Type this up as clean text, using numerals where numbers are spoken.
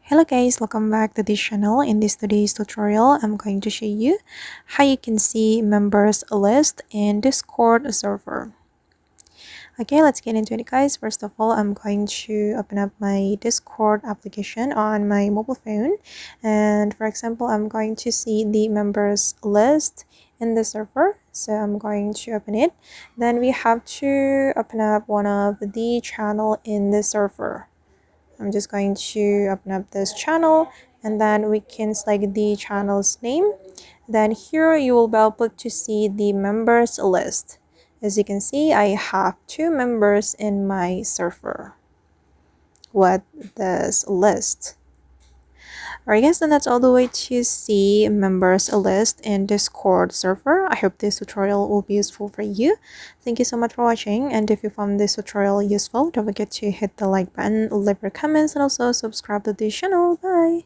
Hello guys, welcome back to this channel. In this today's tutorial, I'm going to show you how you can see members list in Discord server. Okay, let's get into it guys. First of all, I'm going to open up my Discord application on my mobile phone. And for example, I'm going to see the members list in the server. So I'm going to open it. Then we have to open up one of the channel in the server. I'm just going to open up this channel and then we can select the channel's name. Then here you will be able to see the members list. As you can see, I have 2 members in my server. What this list? Alright guys, and that's all the way to see members list in Discord server. I hope this tutorial will be useful for you. Thank you so much for watching, and if you found this tutorial useful, don't forget to hit the like button, leave your comments, and also subscribe to this channel. Bye!